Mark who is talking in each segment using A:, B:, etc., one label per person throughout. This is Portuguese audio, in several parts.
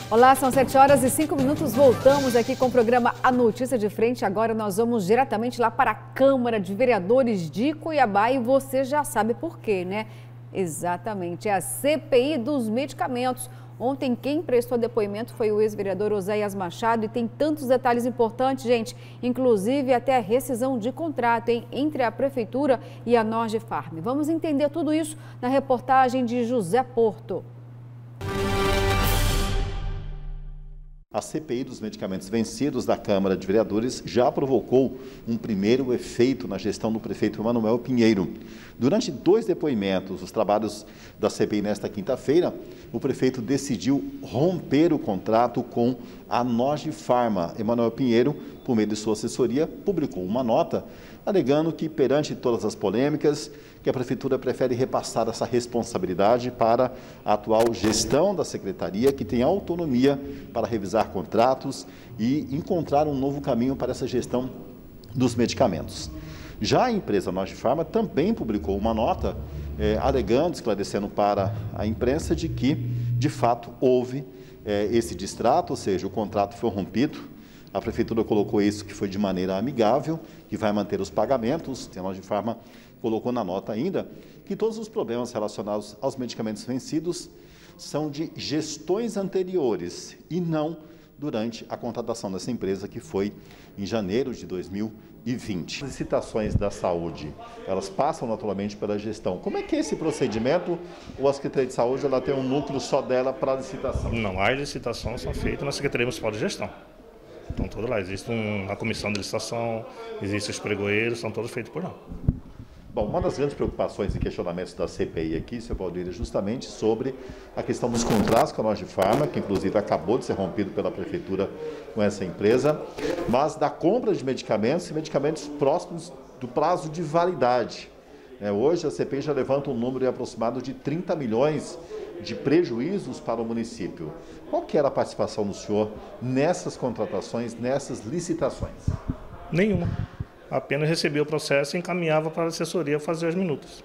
A: Olá, são 7h05, voltamos aqui com o programa A Notícia de Frente. Agora nós vamos diretamente lá para a Câmara de Vereadores de Cuiabá e você já sabe por quê, né? Exatamente, é a CPI dos medicamentos. Ontem quem prestou depoimento foi o ex-vereador Oséias Machado e tem tantos detalhes importantes, gente, inclusive até a rescisão de contrato entre a Prefeitura e a Norge-Farm. Vamos entender tudo isso na reportagem de José Porto.
B: A CPI dos medicamentos vencidos da Câmara de Vereadores já provocou um primeiro efeito na gestão do prefeito Emanuel Pinheiro. Durante 2 depoimentos, os trabalhos da CPI nesta quinta-feira, o prefeito decidiu romper o contrato com a Norge-Farm. Emanuel Pinheiro, por meio de sua assessoria, publicou uma nota alegando que, perante todas as polêmicas, que a Prefeitura prefere repassar essa responsabilidade para a atual gestão da Secretaria, que tem autonomia para revisar contratos e encontrar um novo caminho para essa gestão dos medicamentos. Já a empresa Norge-Farm também publicou uma nota alegando, esclarecendo para a imprensa de que, de fato, houve esse distrato, ou seja, o contrato foi rompido. A Prefeitura colocou isso que foi de maneira amigável, que vai manter os pagamentos. A Norge-Farm colocou na nota ainda que todos os problemas relacionados aos medicamentos vencidos são de gestões anteriores e não durante a contratação dessa empresa, que foi em janeiro de 2020. As licitações da saúde, elas passam naturalmente pela gestão. Como é que é esse procedimento? Ou a Secretaria de Saúde ela tem um núcleo só dela para a licitação?
C: Não, as licitações são feitas na Secretaria Municipal de Gestão. Estão todos lá, existe uma comissão de licitação, existem os pregoeiros, são todos feitos por lá.
B: Bom, uma das grandes preocupações e questionamentos da CPI aqui, Sr. Valdir, é justamente sobre a questão dos contratos com a Norge-Farm, que inclusive acabou de ser rompido pela Prefeitura com essa empresa, mas da compra de medicamentos e medicamentos próximos do prazo de validade. Hoje a CPI já levanta um número aproximado de 30 milhões de prejuízos para o município. Qual que era a participação do senhor nessas contratações, nessas licitações?
C: Nenhuma. Apenas recebia o processo e encaminhava para a assessoria fazer as minutas.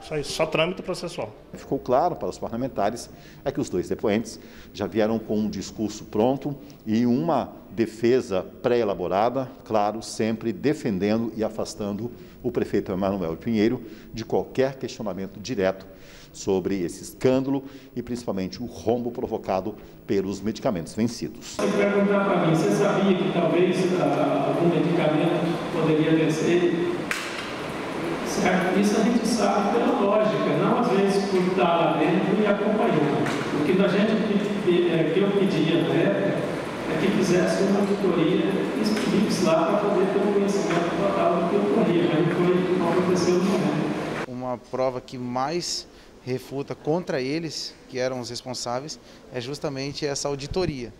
C: Só isso, só trâmite processual.
B: Ficou claro para os parlamentares que os 2 depoentes já vieram com um discurso pronto e uma defesa pré-elaborada, claro, sempre defendendo e afastando o prefeito Emanuel Pinheiro de qualquer questionamento direto sobre esse escândalo e principalmente o rombo provocado pelos medicamentos vencidos.
D: Se perguntar para mim, você sabia que talvez algum medicamento poderia vencer? Certo? Isso a gente sabe pela lógica, não às vezes por estar lá dentro e acompanhando. O que que eu pedia na época é que fizesse uma auditoria específica lá para poder ter um conhecimento total do que ocorria, mas não aconteceu no momento.
E: Uma prova que mais refuta contra eles, que eram os responsáveis, é justamente essa auditoria,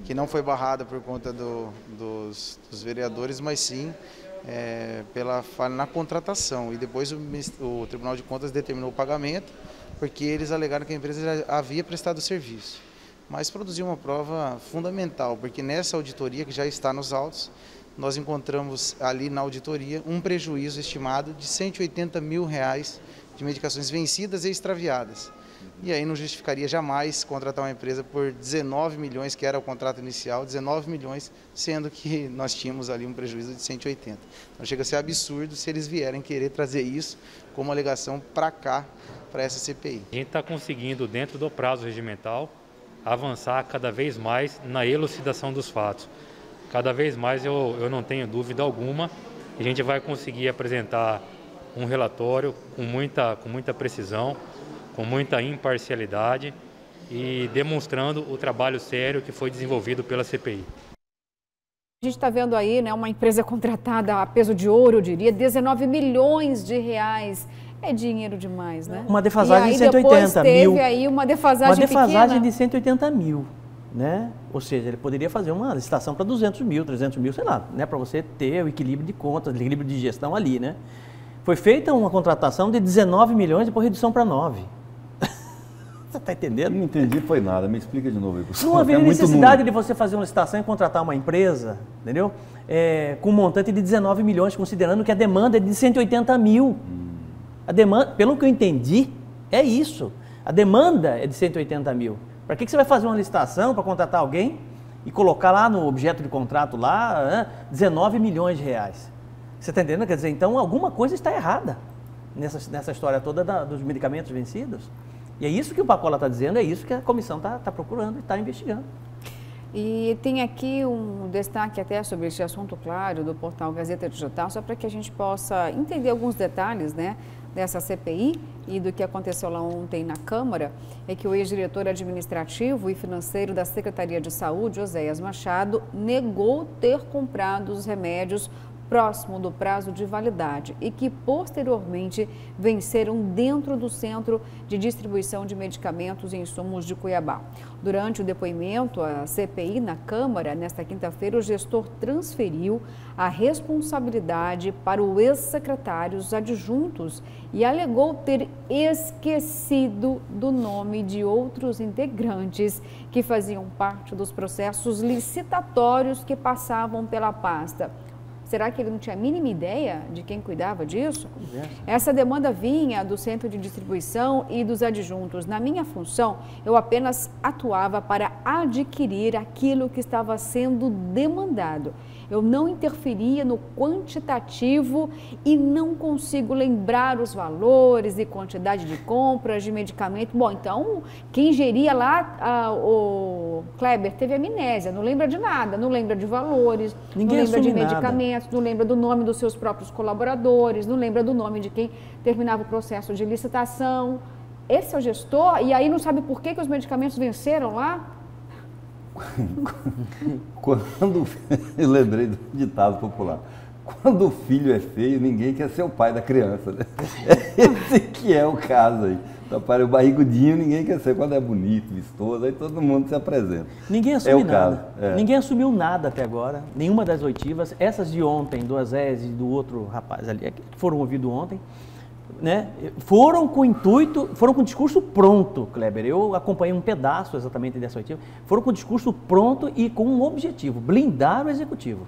E: que não foi barrada por conta dos vereadores, mas sim pela falha na contratação. E depois o Tribunal de Contas determinou o pagamento, porque eles alegaram que a empresa já havia prestado o serviço. Mas produziu uma prova fundamental, porque nessa auditoria, que já está nos autos, nós encontramos ali na auditoria um prejuízo estimado de R$180 mil de medicações vencidas e extraviadas. E aí não justificaria jamais contratar uma empresa por 19 milhões, que era o contrato inicial, 19 milhões, sendo que nós tínhamos ali um prejuízo de 180. Então chega a ser absurdo se eles vierem querer trazer isso como alegação para cá, para essa CPI.
F: A gente está conseguindo, dentro do prazo regimental, avançar cada vez mais na elucidação dos fatos. Cada vez mais eu não tenho dúvida alguma, a gente vai conseguir apresentar um relatório com muita precisão, com muita imparcialidade e demonstrando o trabalho sério que foi desenvolvido pela CPI.
A: A gente está vendo aí, né, uma empresa contratada a peso de ouro, eu diria, 19 milhões de reais. É dinheiro demais, né?
G: Uma defasagem de 180 mil.
A: Teve aí uma defasagem pequena.
G: De 180 mil, né? Ou seja, ele poderia fazer uma licitação para 200 mil, 300 mil, sei lá, né? Para você ter o equilíbrio de contas, o equilíbrio de gestão ali, né? Foi feita uma contratação de 19 milhões e por redução para 9. Você está entendendo?
H: Não entendi, foi nada. Me explica de novo aí,
G: Gustavo. Não haveria necessidade de você fazer uma licitação e contratar uma empresa, entendeu? Com um montante de 19 milhões, considerando que a demanda é de 180 mil. A demanda, pelo que eu entendi, é isso. A demanda é de 180 mil. Para que você vai fazer uma licitação para contratar alguém e colocar lá no objeto de contrato lá 19 milhões de reais? Você está entendendo? Quer dizer, então alguma coisa está errada nessa história toda dos medicamentos vencidos. E é isso que o Pacola está dizendo, é isso que a comissão está procurando e está investigando.
A: E tem aqui um destaque até sobre este assunto, claro, do portal Gazeta Digital, só para que a gente possa entender alguns detalhes, né, dessa CPI e do que aconteceu lá ontem na Câmara, é que o ex-diretor administrativo e financeiro da Secretaria de Saúde, Oséias Machado, negou ter comprado os remédios próximo do prazo de validade e que posteriormente venceram dentro do Centro de Distribuição de Medicamentos e Insumos de Cuiabá. Durante o depoimento à CPI na Câmara, nesta quinta-feira, o gestor transferiu a responsabilidade para os ex-secretários adjuntos e alegou ter esquecido do nome de outros integrantes que faziam parte dos processos licitatórios que passavam pela pasta. Será que ele não tinha a mínima ideia de quem cuidava disso? Essa demanda vinha do centro de distribuição e dos adjuntos. Na minha função, eu apenas atuava para adquirir aquilo que estava sendo demandado. Eu não interferia no quantitativo e não consigo lembrar os valores e quantidade de compras de medicamento. Bom, então, quem geria lá, o Kleber, teve amnésia, não lembra de nada, não lembra de valores, não lembra de medicamentos, não lembra do nome dos seus próprios colaboradores, não lembra do nome de quem terminava o processo de licitação. Esse é o gestor e aí não sabe por que os medicamentos venceram lá?
H: Quando eu lembrei do ditado popular, quando o filho é feio, ninguém quer ser o pai da criança, né? Esse que é o caso aí. Para o barrigudinho, ninguém quer ser quando é bonito, vistoso, aí todo mundo se apresenta.
G: Ninguém assumiu nada. Ninguém assumiu nada até agora, nenhuma das oitivas. Essas de ontem, do Azés e do outro rapaz ali, que foram ouvidos ontem, né? Foram com intuito, foram com o discurso pronto, Kleber. Eu acompanhei um pedaço exatamente dessa oitiva. Foram com o discurso pronto e com um objetivo, blindar o executivo.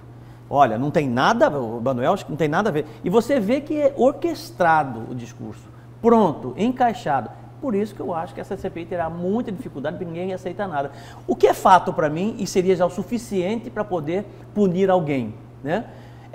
G: Olha, não tem nada, o Manuel, não tem nada a ver. E você vê que é orquestrado o discurso, pronto, encaixado. Por isso que eu acho que essa CPI terá muita dificuldade, porque ninguém aceita nada. O que é fato para mim, e seria já o suficiente para poder punir alguém, né?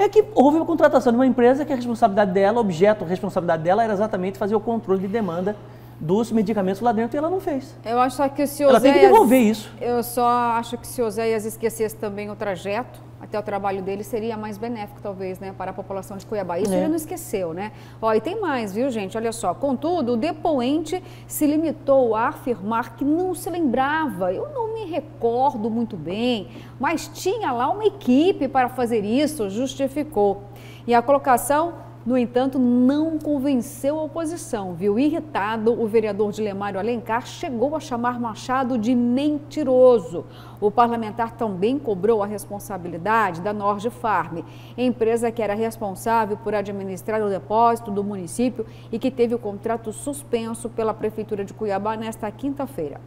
G: É que houve uma contratação de uma empresa que a responsabilidade dela, a responsabilidade dela era exatamente fazer o controle de demanda dos medicamentos lá dentro e ela não fez.
A: Eu acho só que se
G: ela tem que devolver isso.
A: Eu só acho que se Oséias esquecesse também o trajeto, até o trabalho dele seria mais benéfico, talvez, né, para a população de Cuiabá. Isso ele não esqueceu, né? Ó, e tem mais, viu, gente? Olha só. Contudo, o depoente se limitou a afirmar que não se lembrava. Eu não me recordo muito bem, mas tinha lá uma equipe para fazer isso, justificou. E a colocação, no entanto, não convenceu a oposição, viu? Irritado, o vereador Dilemário Alencar chegou a chamar Machado de mentiroso. O parlamentar também cobrou a responsabilidade da Norge-Farm, empresa que era responsável por administrar o depósito do município e que teve o contrato suspenso pela Prefeitura de Cuiabá nesta quinta-feira.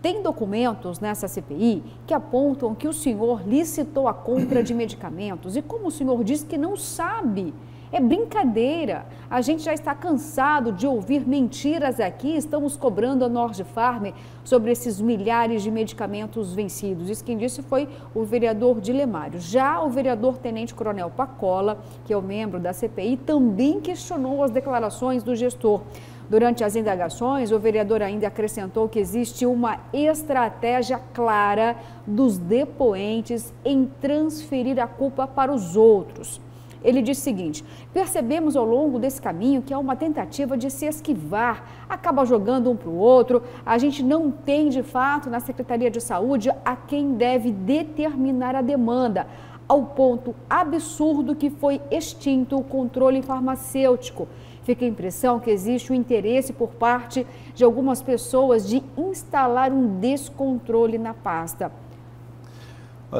A: Tem documentos nessa CPI que apontam que o senhor licitou a compra de medicamentos e como o senhor diz que não sabe, é brincadeira. A gente já está cansado de ouvir mentiras aqui. Estamos cobrando a Norge-Farm sobre esses milhares de medicamentos vencidos. Isso quem disse foi o vereador Dilemário. Já o vereador Tenente Coronel Pacola, que é o membro da CPI, também questionou as declarações do gestor. Durante as indagações, o vereador ainda acrescentou que existe uma estratégia clara dos depoentes em transferir a culpa para os outros. Ele diz o seguinte: percebemos ao longo desse caminho que há uma tentativa de se esquivar, acaba jogando um para o outro. A gente não tem, de fato, na Secretaria de Saúde a quem deve determinar a demanda, ao ponto absurdo que foi extinto o controle farmacêutico. Fica a impressão que existe o interesse por parte de algumas pessoas de instalar um descontrole na pasta.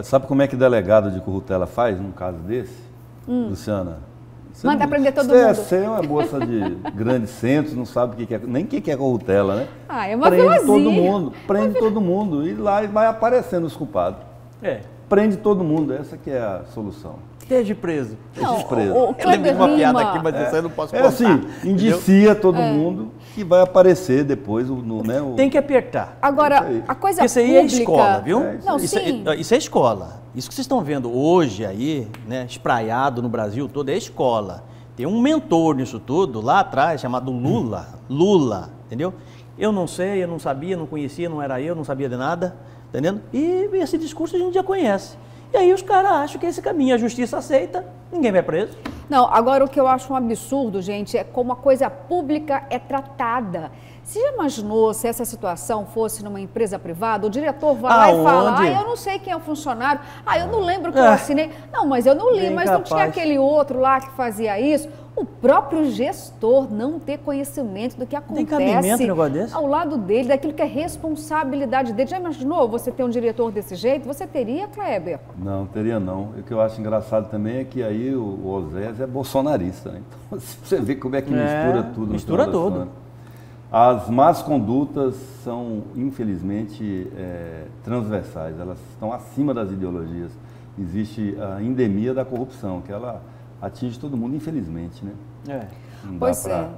H: Sabe como é que delegado de corrutela faz num caso desse? Luciana,
A: manda prender todo mundo.
H: Você é uma moça de grandes centros, não sabe o que é, nem o que é corrutela, né?
A: Ah, é uma
H: prende todo mundo e lá vai aparecendo os culpados. Prende todo mundo, essa que é a solução.
G: Esteja preso.
A: Não,
H: preso.
A: o
G: Eu
A: Kleber
G: lembrei uma piada
A: Lima-
G: aqui, mas essa eu não posso
H: É
G: contar.
H: assim, indicia todo mundo que vai aparecer depois o
G: Tem que apertar.
A: Agora,
H: Isso aí.
A: a coisa
G: Porque isso aí
A: pública...
G: é escola, viu?
A: Não,
G: isso,
A: sim.
G: Isso é escola. Isso que vocês estão vendo hoje aí, né, espraiado no Brasil todo, é escola. Tem um mentor nisso tudo, lá atrás, chamado Lula, entendeu? Eu não sei, eu não sabia, não conhecia, não era eu, não sabia de nada, entendendo? E esse discurso a gente já conhece. E aí os caras acham que esse caminho, a justiça aceita, ninguém vai preso.
A: Não, agora o que eu acho um absurdo, gente, é como a coisa pública é tratada. Você já imaginou se essa situação fosse numa empresa privada? O diretor vai lá e fala,
G: Aonde?
A: eu não sei quem é o funcionário, eu não lembro que eu assinei. Não, mas eu não li,
G: Bem
A: mas não tinha
G: capaz.
A: aquele outro lá que fazia isso. O próprio gestor não ter conhecimento do que
G: Tem cabimento
A: acontece
G: um negócio desse?
A: ao lado dele, daquilo que é responsabilidade dele. Já imaginou você ter um diretor desse jeito? Você teria, Kleber?
H: Não, teria não. E o que eu acho engraçado também é que aí o Osés é bolsonarista, né? Então você vê como é que mistura tudo. no
G: mistura
H: final das
G: tudo.
H: contas. As más condutas são, infelizmente, transversais, elas estão acima das ideologias. Existe a endemia da corrupção, que ela atinge todo mundo, infelizmente, né? Não
A: Pois
H: dá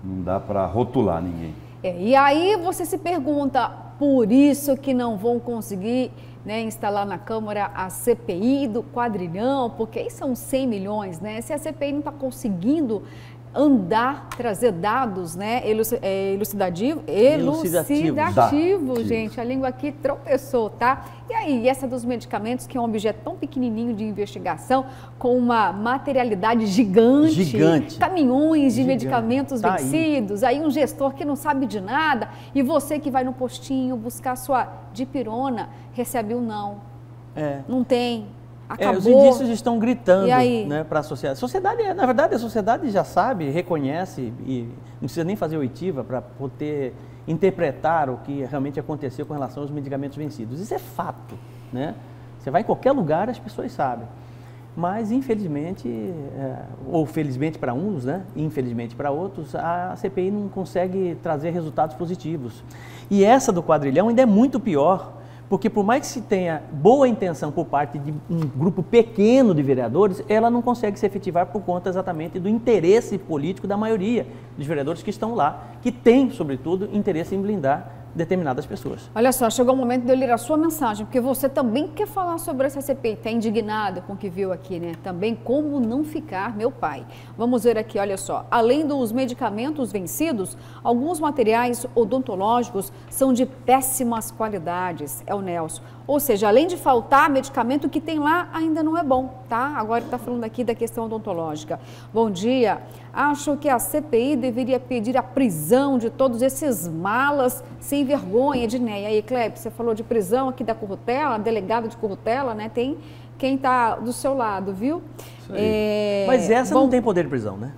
H: não dá para rotular ninguém.
A: E aí você se pergunta, por isso que não vão conseguir, né, instalar na Câmara a CPI do quadrilhão, porque aí são 100 milhões, né? Se a CPI não está conseguindo andar, trazer dados, né, elucidativos, gente, a língua aqui tropeçou, tá? E aí, essa dos medicamentos, que é um objeto tão pequenininho de investigação, com uma materialidade gigante, caminhões de medicamentos vencidos, aí um gestor que não sabe de nada, e você que vai no postinho buscar sua dipirona, recebe um não. Não tem. Acabou.
G: Os indícios estão gritando,
A: E aí?
G: né, para a sociedade. Na verdade, a sociedade já sabe, reconhece e não precisa nem fazer oitiva para poder interpretar o que realmente aconteceu com relação aos medicamentos vencidos. Isso é fato, né? Você vai em qualquer lugar, as pessoas sabem. Mas, infelizmente, ou felizmente para uns, né, infelizmente para outros, a CPI não consegue trazer resultados positivos. E essa do quadrilhão ainda é muito pior, porque por mais que se tenha boa intenção por parte de um grupo pequeno de vereadores, ela não consegue se efetivar por conta exatamente do interesse político da maioria dos vereadores que estão lá, que tem, sobretudo, interesse em blindar determinadas pessoas.
A: Olha só, chegou o momento de eu ler a sua mensagem, porque você também quer falar sobre essa CPI, está indignado com o que viu aqui, né? Também como não ficar, meu pai. Vamos ver aqui, olha só. Além dos medicamentos vencidos, alguns materiais odontológicos são de péssimas qualidades, é o Nelson. Ou seja, além de faltar medicamento, o que tem lá ainda não é bom, tá? Agora está falando aqui da questão odontológica. Bom dia. Acho que a CPI deveria pedir a prisão de todos esses malas sem vergonha, Edneia. Aí, Kleber, você falou de prisão aqui da Currutela, delegada de Currutela, né? Tem quem está do seu lado, viu?
H: Isso aí.
G: Mas essa não tem poder de prisão, né?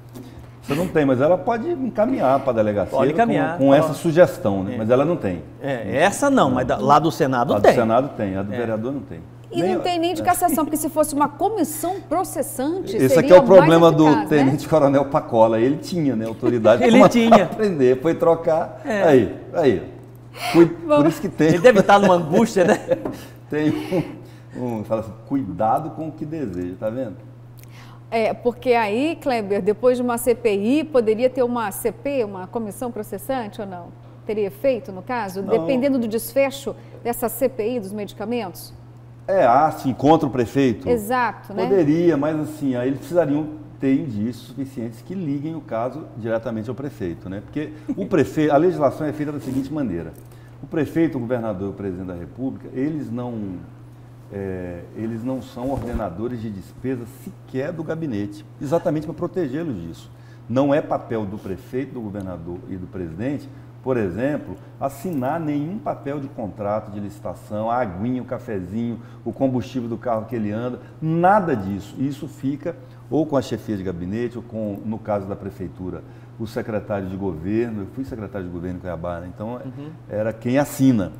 H: Você não tem, mas ela pode encaminhar para a delegacia
G: Pode encaminhar,
H: com essa sugestão, né? Mas ela não tem.
G: Essa não, mas lá do Senado tem.
H: Lá do Senado tem, a do vereador não tem.
A: E não tem nem de cassação, porque se fosse uma comissão processante,
H: Esse
A: seria
H: aqui é o problema
A: mais eficaz,
H: do Tenente Coronel Pacola. Ele tinha, né, autoridade
G: Ele tinha.
H: aprender, foi trocar. Aí. Por isso que tem.
G: Ele deve estar numa angústia, né?
H: Tem fala assim, cuidado com o que deseja, tá vendo?
A: Porque aí, Kleber, depois de uma CPI, poderia ter uma CP, uma comissão processante ou não? Teria efeito, no caso? Não. Dependendo do desfecho dessa CPI dos medicamentos?
H: Assim, contra o prefeito?
A: Exato, né?
H: Poderia, mas assim, aí eles precisariam ter indícios suficientes que liguem o caso diretamente ao prefeito, né? Porque o prefeito, a legislação é feita da seguinte maneira: o prefeito, o governador e o presidente da República, eles não são ordenadores de despesa sequer do gabinete, exatamente para protegê-los disso. Não é papel do prefeito, do governador e do presidente, por exemplo, assinar nenhum papel de contrato de licitação, a aguinha, o cafezinho, o combustível do carro que ele anda, nada disso. Isso fica ou com a chefia de gabinete, ou com, no caso da prefeitura, o secretário de governo. Eu fui secretário de governo em Cuiabá, né? Então era quem assina.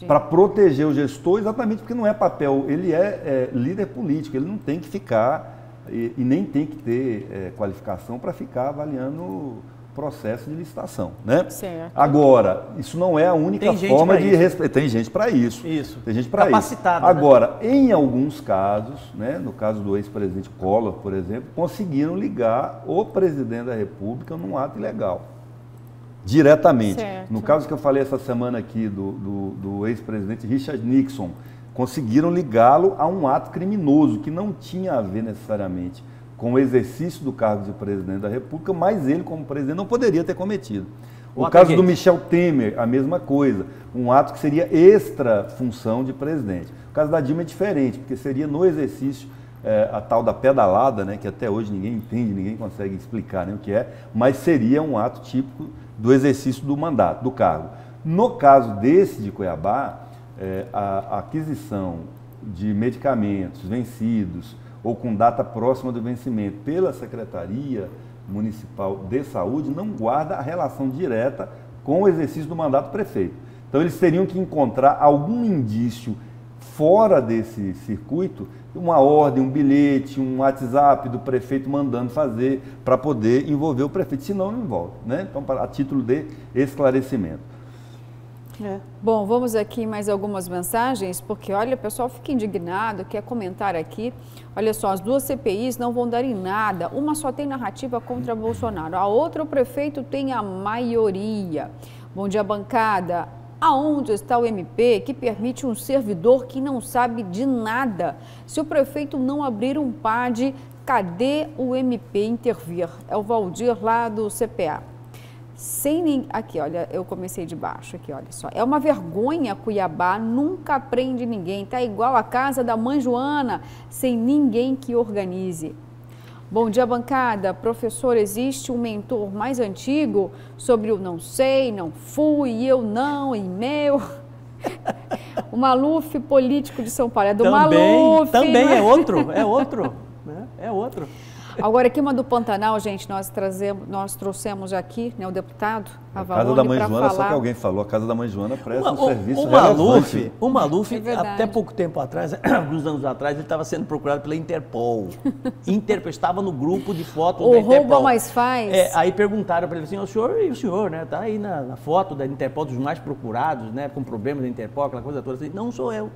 H: Para proteger o gestor, exatamente porque não é papel, ele é líder político, ele não tem que ficar e nem tem que ter qualificação para ficar avaliando processo de licitação, né?
A: Certo.
H: Agora, isso não é a única forma de respeitar. Tem gente para isso.
G: Isso.
H: Tem gente para isso.
G: Capacitada.
H: Agora, em alguns casos, né, no caso do ex-presidente Collor, por exemplo, conseguiram ligar o presidente da República num ato ilegal. Diretamente.
A: Certo.
H: No caso que eu falei essa semana aqui do ex-presidente Richard Nixon, conseguiram ligá-lo a um ato criminoso que não tinha a ver necessariamente com o exercício do cargo de presidente da República, mas ele, como presidente, não poderia ter cometido. O caso do Michel Temer, a mesma coisa, um ato que seria extra função de presidente. O caso da Dilma é diferente, porque seria no exercício a tal da pedalada, né, que até hoje ninguém entende, ninguém consegue explicar nem o que é, mas seria um ato típico do exercício do mandato, do cargo. No caso desse de Cuiabá, a aquisição de medicamentos vencidos ou com data próxima do vencimento pela Secretaria Municipal de Saúde não guarda a relação direta com o exercício do mandato do prefeito. Então eles teriam que encontrar algum indício fora desse circuito, uma ordem, um bilhete, um WhatsApp do prefeito mandando fazer para poder envolver o prefeito, senão não envolve, né? Então, a título de esclarecimento.
A: Bom, vamos aqui mais algumas mensagens, porque olha, o pessoal fica indignado, quer comentar aqui. Olha só, as duas CPIs não vão dar em nada. Uma só tem narrativa contra Bolsonaro, a outra o prefeito tem a maioria. Bom dia, bancada. Aonde está o MP que permite um servidor que não sabe de nada? Se o prefeito não abrir um PAD, cadê o MP intervir? É o Valdir lá do CPA. Aqui, olha, eu comecei de baixo, aqui, olha só. É uma vergonha, Cuiabá nunca prende ninguém. Tá igual a casa da mãe Joana, sem ninguém que organize. Bom dia, bancada. Professor, existe um mentor mais antigo sobre o não sei, não fui, eu não, e meu? O Maluf, político de São Paulo. É do Maluf.
G: Também é outro, né? É outro.
A: Agora, aqui uma do Pantanal, gente, nós trouxemos aqui, né, o deputado Avalone,
H: a casa da mãe Joana,
A: falar.
H: só que alguém falou, a casa da mãe Joana presta um serviço
G: relevante. O Maluf,
A: até
G: pouco tempo atrás, alguns anos atrás, ele estava sendo procurado pela Interpol. Estava no grupo de fotos da Interpol. O
A: roubo mais faz.
G: Aí perguntaram para ele assim, o senhor, né, tá aí na foto da Interpol, dos mais procurados, né, com problemas da Interpol, aquela coisa toda assim. Não sou eu.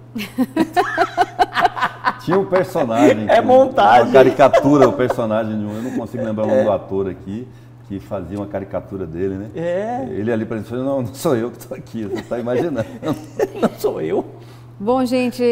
H: Tinha um personagem.
G: É montagem.
H: Uma caricatura, o personagem de um. Eu não consigo lembrar o nome do ator aqui, que fazia uma caricatura dele, né? Ele ali para ele falou: não sou eu que estou aqui, você está imaginando.
G: Não sou eu.
A: Bom, gente,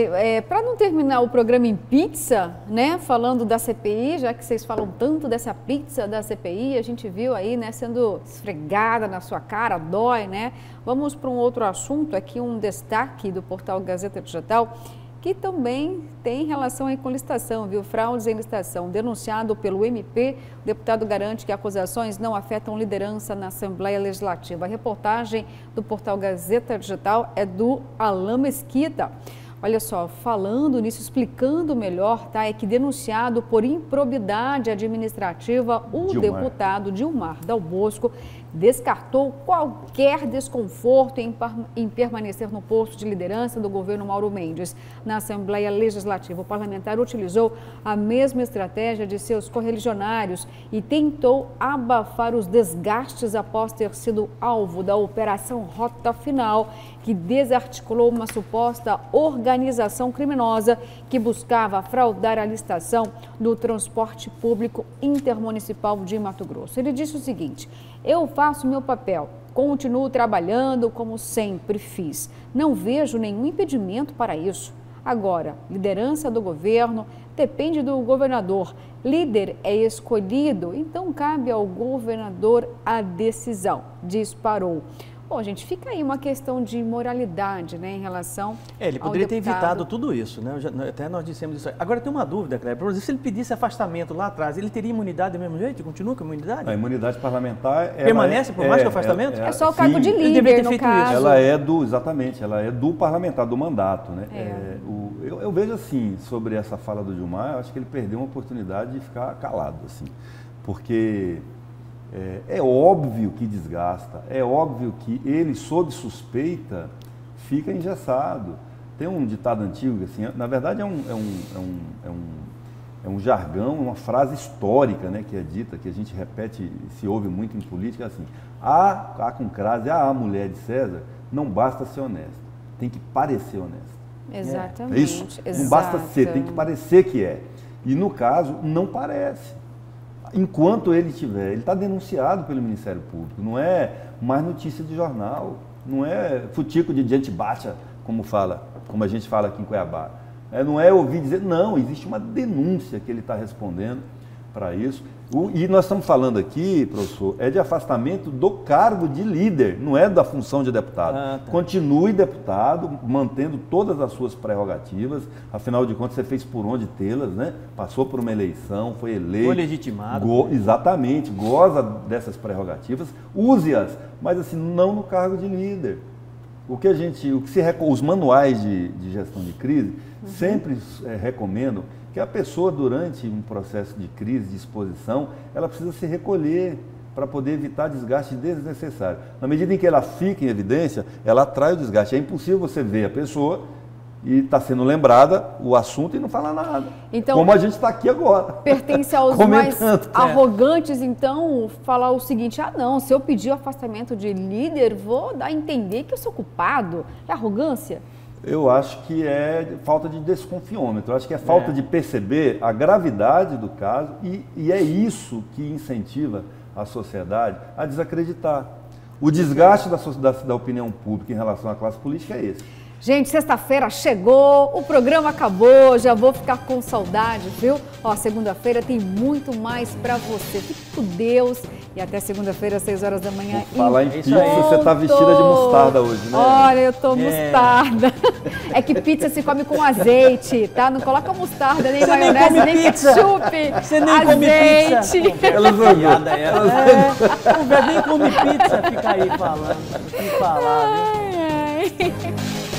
A: para não terminar o programa em pizza, né? Falando da CPI, já que vocês falam tanto dessa pizza da CPI, a gente viu aí, né, sendo esfregada na sua cara, dói, né? Vamos para um outro assunto aqui, um destaque do portal Gazeta Digital, que também tem relação aí com licitação, viu? Fraudes em licitação. Denunciado pelo MP, o deputado garante que acusações não afetam liderança na Assembleia Legislativa. A reportagem do portal Gazeta Digital é do Alain Mesquita. Olha só, falando nisso, explicando melhor, tá? É que denunciado por improbidade administrativa, o deputado Dilmar Dal Bosco descartou qualquer desconforto em permanecer no posto de liderança do governo Mauro Mendes na Assembleia Legislativa. O parlamentar utilizou a mesma estratégia de seus correligionários e tentou abafar os desgastes após ter sido alvo da Operação Rota Final, que desarticulou uma suposta organização criminosa que buscava fraudar a licitação do transporte público intermunicipal de Mato Grosso. Ele disse o seguinte: eu faço meu papel, continuo trabalhando como sempre fiz. Não vejo nenhum impedimento para isso. Agora, liderança do governo depende do governador. Líder é escolhido, então cabe ao governador a decisão, disparou. Bom, gente, fica aí uma questão de moralidade, né, em relação
G: ele poderia ter evitado tudo isso, né? Até nós dissemos isso aí. Agora tem uma dúvida, Cleber. Por exemplo, se ele pedisse afastamento lá atrás, ele teria imunidade do mesmo jeito? Continua com imunidade?
H: A imunidade parlamentar...
G: Permanece por mais que o afastamento?
A: É só o cargo de líder, no caso.
H: Ela é ela é do parlamentar, do mandato, né? Eu vejo assim, sobre essa fala do Dilmar, eu acho que ele perdeu uma oportunidade de ficar calado, assim, porque... É óbvio que desgasta, é óbvio que ele, sob suspeita, fica engessado. Tem um ditado antigo, assim, na verdade é é um jargão, uma frase histórica, né, que é dita, que a gente repete, se ouve muito em política, assim, A com crase, a mulher de César, não basta ser honesta, tem que parecer honesta.
A: Exatamente.
H: É isso? Não basta ser, tem que parecer que é. E no caso, não parece. Enquanto ele está denunciado pelo Ministério Público, não é mais notícia de jornal, não é futico de gente baixa, como a gente fala aqui em Cuiabá. Não é ouvir dizer, não, existe uma denúncia que ele está respondendo para isso. E nós estamos falando aqui, professor, de afastamento do cargo de líder, não é da função de deputado. Tá. Continue deputado, mantendo todas as suas prerrogativas, afinal de contas você fez por onde tê-las, né? Passou por uma eleição, foi eleito. Foi
G: legitimado.
H: Exatamente, goza dessas prerrogativas, use-as, mas assim, não no cargo de líder. Os manuais de gestão de crise sempre recomendam que a pessoa, durante um processo de crise, de exposição, ela precisa se recolher para poder evitar desgaste desnecessário. Na medida em que ela fica em evidência, ela atrai o desgaste. É impossível você ver a pessoa e está sendo lembrada o assunto e não falar nada. Então, como a gente está aqui agora.
A: Pertence aos mais arrogantes, então, falar o seguinte, não, se eu pedir o afastamento de líder, vou dar a entender que eu sou culpado. É arrogância?
H: Eu acho que é falta de desconfiômetro, eu acho que é falta de perceber a gravidade do caso e é isso que incentiva a sociedade a desacreditar. O desgaste da opinião pública em relação à classe política é esse.
A: Gente, sexta-feira chegou, o programa acabou, já vou ficar com saudade, viu? Segunda-feira tem muito mais pra você. Fique com Deus e até segunda-feira, às 6 horas da manhã.
H: Falar em pizza, você tá vestida de mostarda hoje, né?
A: Olha, eu tô mostarda. É que pizza se come com azeite, tá? Não coloca mostarda, nem maionese, nem ketchup.
G: Você nem come pizza.
H: Ela zoiada,
G: o velho nem come pizza, fica aí falando. O que falar, viu?
A: Ai, ai.